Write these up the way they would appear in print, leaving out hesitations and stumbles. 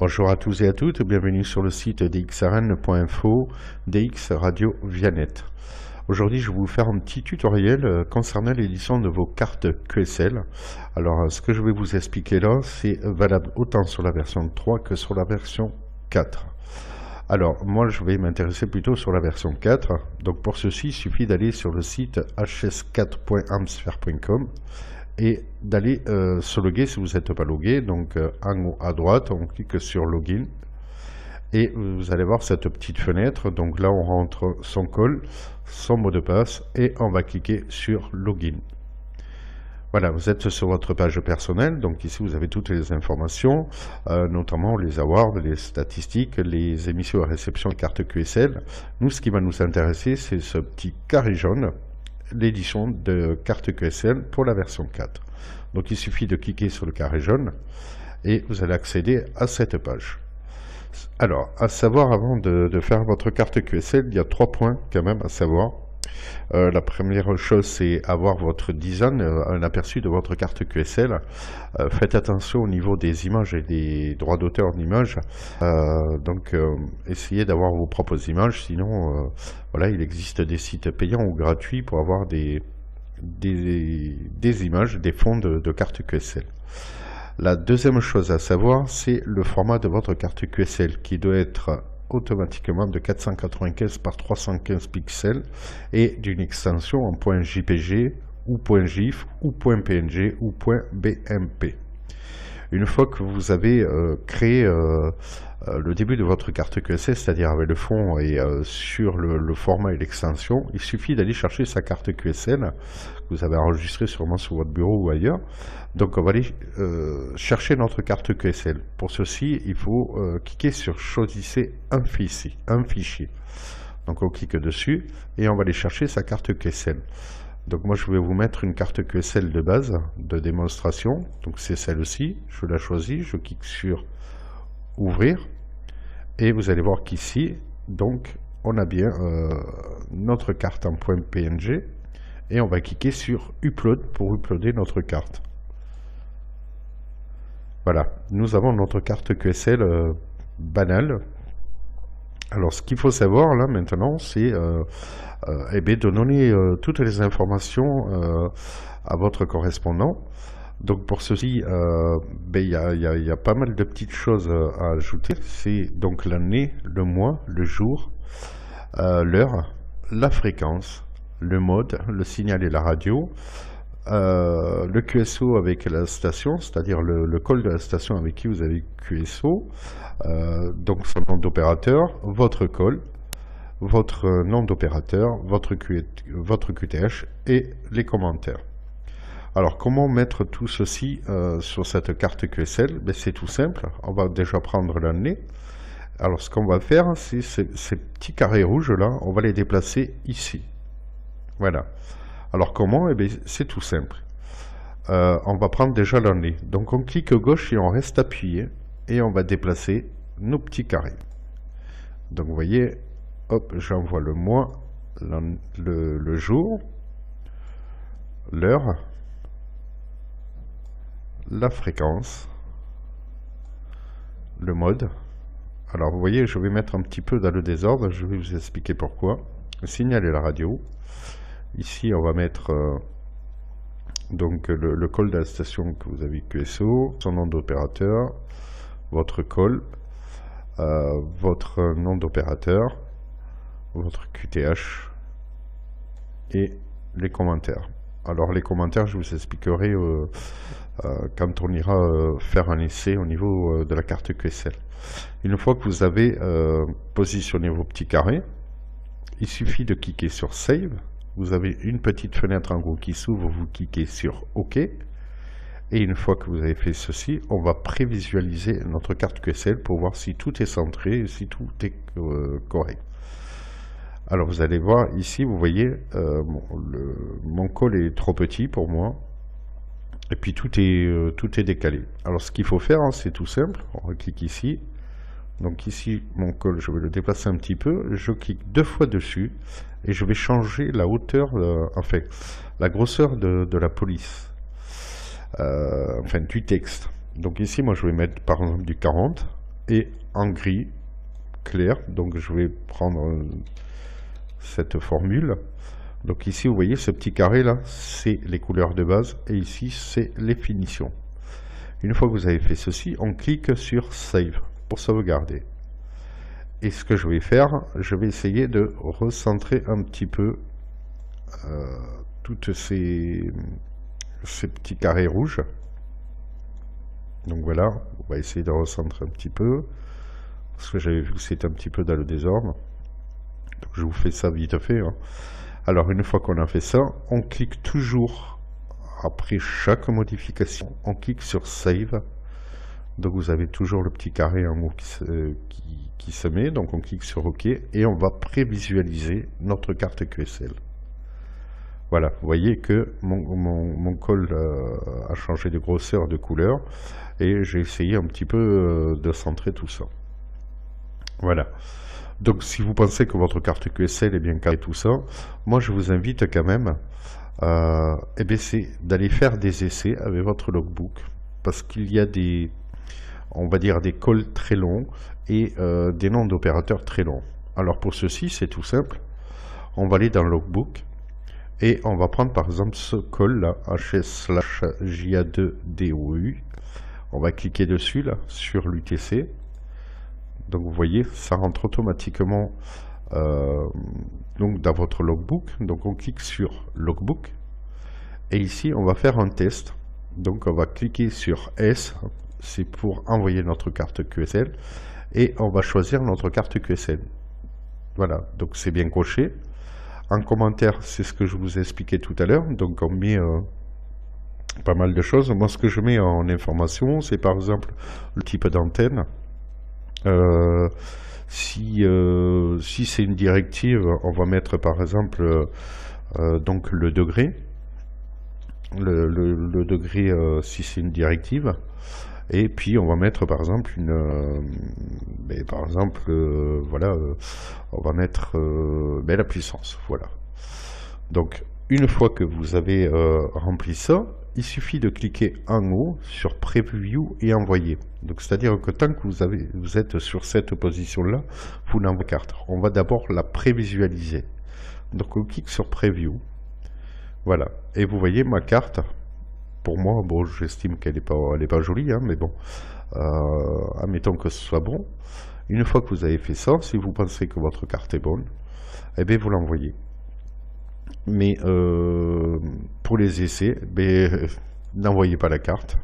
Bonjour à tous et à toutes, bienvenue sur le site dxrn.info, DX Radio Vianet. Aujourd'hui, je vais vous faire un petit tutoriel concernant l'édition de vos cartes QSL. Alors, ce que je vais vous expliquer là, c'est valable autant sur la version 3 que sur la version 4. Alors, moi, je vais m'intéresser plutôt sur la version 4. Donc, pour ceci, il suffit d'aller sur le site hs4.amsphere.com et d'aller se loguer si vous n'êtes pas logué. Donc, en haut à droite, on clique sur Login. Et vous allez voir cette petite fenêtre. Donc là, on rentre son call, son mot de passe et on va cliquer sur Login. Voilà, vous êtes sur votre page personnelle. Donc ici, vous avez toutes les informations, notamment les awards, les statistiques, les émissions à réception de cartes QSL. Nous, ce qui va nous intéresser, c'est ce petit carré jaune, l'édition de carte QSL pour la version 4. Donc il suffit de cliquer sur le carré jaune et vous allez accéder à cette page. Alors, à savoir, avant de faire votre carte QSL, il y a 3 points quand même à savoir. La première chose, c'est avoir votre design, un aperçu de votre carte QSL. Faites attention au niveau des images et des droits d'auteur d'images. Essayez d'avoir vos propres images, sinon, voilà, il existe des sites payants ou gratuits pour avoir des images, des fonds de cartes QSL. La deuxième chose à savoir, c'est le format de votre carte QSL qui doit être automatiquement de 495 par 315 pixels et d'une extension en .jpg ou .gif ou .png ou .bmp. Une fois que vous avez créé le début de votre carte QSL, c'est-à-dire avec le fond et sur le format et l'extension, il suffit d'aller chercher sa carte QSL que vous avez enregistrée sûrement sur votre bureau ou ailleurs. Donc on va aller chercher notre carte QSL. Pour ceci, il faut cliquer sur choisissez un fichier. Donc on clique dessus et on va aller chercher sa carte QSL. Donc moi je vais vous mettre une carte QSL de base, de démonstration. Donc c'est celle-ci, je la choisis, je clique sur ouvrir. Et vous allez voir qu'ici, donc on a bien notre carte en .png. Et on va cliquer sur upload pour uploader notre carte. Voilà, nous avons notre carte QSL banale. Alors ce qu'il faut savoir là maintenant, c'est de donner toutes les informations à votre correspondant. Donc pour ceci, il y a pas mal de petites choses à ajouter. C'est donc l'année, le mois, le jour, l'heure, la fréquence, le mode, le signal et la radio, le QSO avec la station, c'est-à-dire le call de la station avec qui vous avez QSO, donc son nom d'opérateur, votre call, votre nom d'opérateur, votre QTH et les commentaires. Alors comment mettre tout ceci sur cette carte QSL? C'est tout simple, on va déjà prendre l'année. Alors ce qu'on va faire, c'est ces petits carrés rouges là, on va les déplacer ici. Voilà. Alors comment? C'est tout simple. On va prendre déjà l'année. Donc on clique gauche et on reste appuyé et on va déplacer nos petits carrés. Donc vous voyez, hop, j'envoie le mois, le jour, l'heure, la fréquence, le mode. Alors vous voyez, je vais mettre un petit peu dans le désordre, je vais vous expliquer pourquoi. Le signal et la radio. Ici, on va mettre donc le call de la station que vous avez QSO, son nom d'opérateur, votre call, votre nom d'opérateur, votre QTH et les commentaires. Alors les commentaires, je vous expliquerai quand on ira faire un essai au niveau de la carte QSL. Une fois que vous avez positionné vos petits carrés, il suffit de cliquer sur Save. Vous avez une petite fenêtre en gros qui s'ouvre, vous cliquez sur OK. Et une fois que vous avez fait ceci, on va prévisualiser notre carte QSL pour voir si tout est centré et si tout est correct. Alors vous allez voir ici, vous voyez, mon call est trop petit pour moi. Et puis tout est décalé. Alors ce qu'il faut faire, hein, c'est tout simple. On clique ici. Donc ici, mon call, je vais le déplacer un petit peu. Je clique 2 fois dessus et je vais changer la hauteur, la grosseur de la police, du texte. Donc ici, moi, je vais mettre par exemple du 40. et en gris clair. Donc je vais prendre cette formule. Donc ici vous voyez ce petit carré là, c'est les couleurs de base et ici c'est les finitions. Une fois que vous avez fait ceci, on clique sur Save pour sauvegarder. Et ce que je vais faire, je vais essayer de recentrer un petit peu toutes ces petits carrés rouges. Donc voilà, on va essayer de recentrer un petit peu, parce que j'avais vu que c'était un petit peu dans le désordre. Donc je vous fais ça vite fait. Alors une fois qu'on a fait ça, on clique toujours, après chaque modification, on clique sur Save. Donc vous avez toujours le petit carré en haut qui se met, donc on clique sur OK et on va prévisualiser notre carte QSL. Voilà, vous voyez que mon col a changé de grosseur, de couleur, et j'ai essayé un petit peu de centrer tout ça. Voilà. Donc si vous pensez que votre carte QSL est bien carrée, tout ça, moi je vous invite quand même c'est d'aller faire des essais avec votre logbook, parce qu'il y a des, on va dire, des cols très longs et des noms d'opérateurs très longs. Alors pour ceci, c'est tout simple. On va aller dans le logbook et on va prendre par exemple ce col là, HS/JA2DOU. On va cliquer dessus là, sur l'UTC. Donc vous voyez, ça rentre automatiquement donc dans votre logbook. Donc on clique sur logbook et ici on va faire un test. Donc on va cliquer sur S, c'est pour envoyer notre carte QSL, et on va choisir notre carte QSL. Voilà, donc c'est bien coché. En commentaire, c'est ce que je vous ai expliqué tout à l'heure. Donc on met pas mal de choses. Moi, ce que je mets en information, c'est par exemple le type d'antenne. Si c'est une directive, on va mettre par exemple donc le degré. Le degré si c'est une directive. Et puis on va mettre par exemple voilà, on va mettre la puissance, voilà. Donc une fois que vous avez rempli ça, il suffit de cliquer en haut sur Preview et envoyer. Donc c'est-à-dire que tant que vous êtes sur cette position-là, vous n'envoyez pas carte. On va d'abord la prévisualiser. Donc on clique sur Preview. Voilà. Et vous voyez ma carte. Pour moi, bon, j'estime qu'elle n'est pas jolie, hein, mais bon, admettons que ce soit bon. Une fois que vous avez fait ça, si vous pensez que votre carte est bonne, eh bien, vous l'envoyez. Mais pour les essais, n'envoyez pas la carte.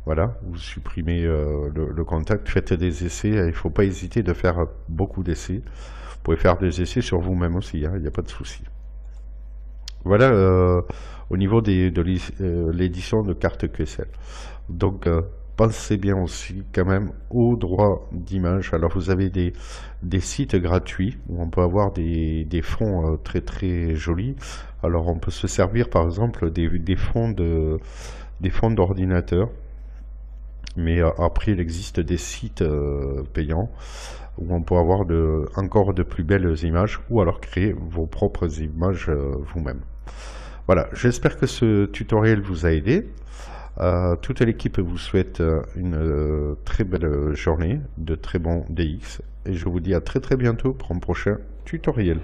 Voilà, vous supprimez le contact, faites des essais. Il ne faut pas hésiter de faire beaucoup d'essais. Vous pouvez faire des essais sur vous-même aussi, il n'y a pas de souci. Voilà au niveau de l'édition de carte QSL. Donc pensez bien aussi quand même aux droits d'image. Alors vous avez des sites gratuits où on peut avoir des fonds très très jolis. Alors on peut se servir par exemple des fonds d'ordinateur. Mais après il existe des sites payants où on peut avoir encore de plus belles images, ou alors créer vos propres images vous-même. Voilà, j'espère que ce tutoriel vous a aidé. Toute l'équipe vous souhaite une très belle journée, de très bons DX, et je vous dis à très très bientôt pour un prochain tutoriel.